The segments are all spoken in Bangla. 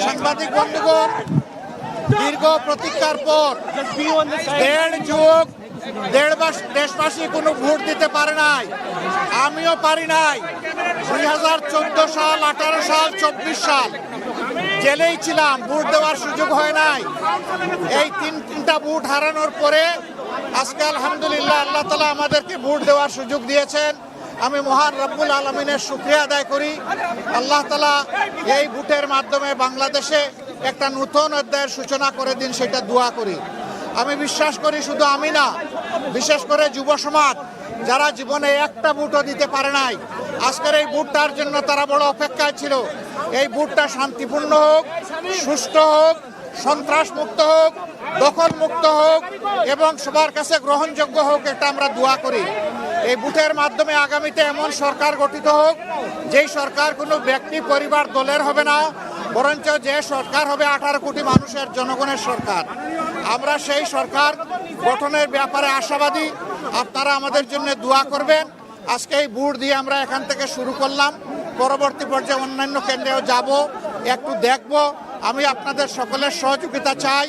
সাংবাদিক বন্ধুগণ, দীর্ঘ প্রতীক্ষার পর দেড় মাস দেশবাসী কোনো ভোট দিতে পারে নাই, আমিও পারি নাই। 2014 সাল, 18 সাল, 24 সাল জেলেই ছিলাম, ভোট দেওয়ার সুযোগ হয় নাই। এই তিনটা ভোট হারানোর পরে আজকে আলহামদুলিল্লাহ আল্লাহ তাআলা আমাদেরকে ভোট দেওয়ার সুযোগ দিয়েছেন। আমি মহান রব্বুল আলমিনের শুকরিয়া আদায় করি। আল্লাহ তাআলা এই ভোটের মাধ্যমে বাংলাদেশে একটা নতুন অধ্যায়ের সূচনা করে দিন, সেটা দোয়া করি। আমি বিশ্বাস করি শুধু আমি না, বিশেষ করে যুব সমাজ যারা জীবনে একটা ভোটও দিতে পারে নাই, আজকের এই ভোটটার জন্য তারা বড় অপেক্ষায় ছিল। এই ভোটটা শান্তিপূর্ণ হোক, সুষ্ঠু হোক, সন্ত্রাস মুক্ত হোক, দখল মুক্ত হোক এবং সবার কাছে গ্রহণযোগ্য হোক, এটা আমরা দোয়া করি। এই ভোটের মাধ্যমে আগামীতে এমন সরকার গঠিত হোক যেই সরকার কোনো ব্যক্তি, পরিবার, দলের হবে না, বরঞ্চ যে সরকার হবে 18 কোটি মানুষের, জনগণের সরকার। আমরা সেই সরকার গঠনের ব্যাপারে আশাবাদী। আপনারা আমাদের জন্য দোয়া করবেন। আজকে এই ভোট দিয়ে আমরা এখান থেকে শুরু করলাম, পরবর্তী পর্যায়ে অন্যান্য কেন্দ্রেও যাব, একটু দেখব। আমি আপনাদের সকলের সহযোগিতা চাই।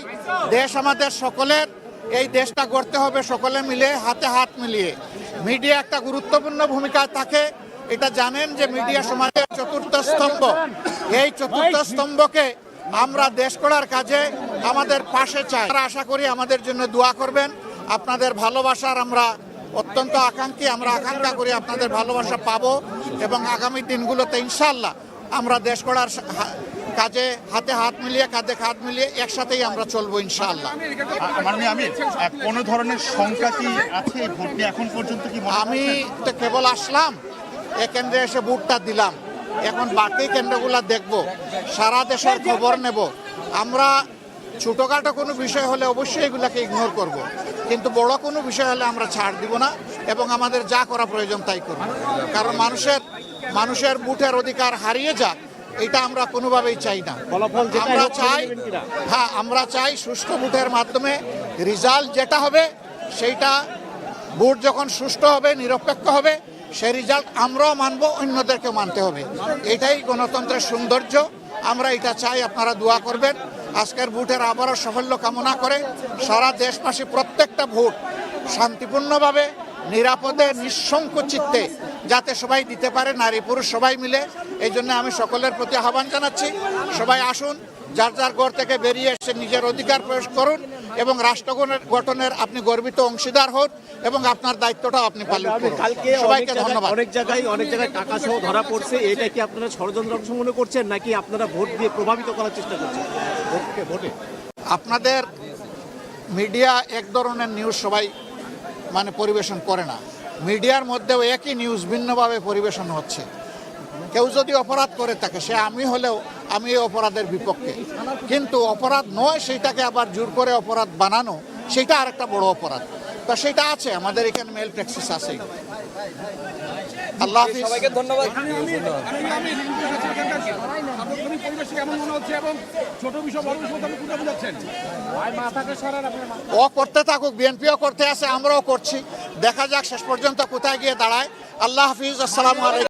দেশ আমাদের সকলের, এই দেশটা গড়তে হবে সকলে মিলে, হাতে হাত মিলিয়ে। মিডিয়া একটা গুরুত্বপূর্ণ ভূমিকায় থাকে, এটা জানেন যে মিডিয়া সমাজের চতুর্থ স্তম্ভ। এই চতুর্থ স্তম্ভকে আমরা দেশ গড়ার কাজে আমাদের পাশে চাই। আশা করি আমাদের জন্য দোয়া করবেন। আপনাদের ভালোবাসার আমরা অত্যন্ত আকাঙ্ক্ষী, আমরা আকাঙ্ক্ষা করি আপনাদের ভালোবাসা পাবো এবং আগামী দিনগুলোতে ইনশাআল্লাহ আমরা দেশ গড়ার কাজে হাতে হাত মিলিয়ে, কাঁধে কাঁধ মিলিয়ে একসাথেই আমরা চলবো ইনশাআল্লাহ। কোনো ধরনের শঙ্কা কি আছে এই ভোট নিয়ে এখন পর্যন্ত? কি আমি তো কেবল আসলাম, এ কেন্দ্রে এসে ভোটটা দিলাম, এখন বাকি কেন্দ্রগুলো দেখব, সারা দেশের খবর নেব। আমরা ছোটোখাটো কোনো বিষয় হলে অবশ্যই এগুলাকে ইগনোর করব, কিন্তু বড় কোনো বিষয় হলে আমরা ছাড় দিব না এবং আমাদের যা করা প্রয়োজন তাই করব। কারণ মানুষের ভোটের অধিকার হারিয়ে যাক, এটা আমরা কোনোভাবেই চাই না। আমরা চাই সুষ্ঠু ভোটের মাধ্যমে রেজাল্ট যেটা হবে, সেইটা ভোট যখন সুষ্ঠু হবে, নিরপেক্ষ হবে, সেই রেজাল্ট আমরাও মানব, অন্যদেরকে মানতে হবে। এটাই গণতন্ত্রের সৌন্দর্য। আমরা এটা চাই, আপনারা দোয়া করবেন। আজকের ভোটের আবারও সাফল্য কামনা করে সারা দেশবাসী প্রত্যেকটা ভোট শান্তিপূর্ণভাবে, নিরাপদে, নিঃশঙ্ক চিত্তে যাতে সবাই দিতে পারে, নারী পুরুষ সবাই মিলে। এই জন্য আমি সকলের প্রতি আহ্বান জানাচ্ছি, সবাই আসুন, যার যার ঘর থেকে বেরিয়ে এসে নিজের অধিকার প্রয়োগ করুন এবং রাষ্ট্র গঠনের আপনি গর্বিত অংশীদার হন এবং আপনার দায়িত্বটাও আপনি পালন করুন। সবাইকে ধন্যবাদ। অনেক জায়গায় টাকা সহ ধরা পড়ছে, এটা কি আপনারা ষড়যন্ত্র অংশ মনে করছেন নাকি আপনারা ভোট দিয়ে প্রভাবিত করার চেষ্টা করছেন ভোটে? আপনাদের মিডিয়া এক ধরনের নিউজ সবাই পরিবেশন করে না। মিডিয়ার মধ্যেও একই নিউজ ভিন্নভাবে পরিবেশন হচ্ছে। কেউ যদি অপরাধ করে থাকে, সে আমি হলেও আমি এই অপরাধের বিপক্ষে, কিন্তু অপরাধ নয় সেইটাকে আবার জোর করে অপরাধ বানানো, সেটা আরেকটা বড় অপরাধ। তো সেটা আছে, আমাদের এখানে মেল প্র্যাকটিস আছে। আল্লাহ হাফিজ, সবাইকে ধন্যবাদ। ও করতে থাকুক, বিএনপিও করতে আছে, আমরাও করছি, দেখা যাক শেষ পর্যন্ত কোথায় গিয়ে দাঁড়ায়। আল্লাহ হাফিজ, আসসালামু আলাইকুম।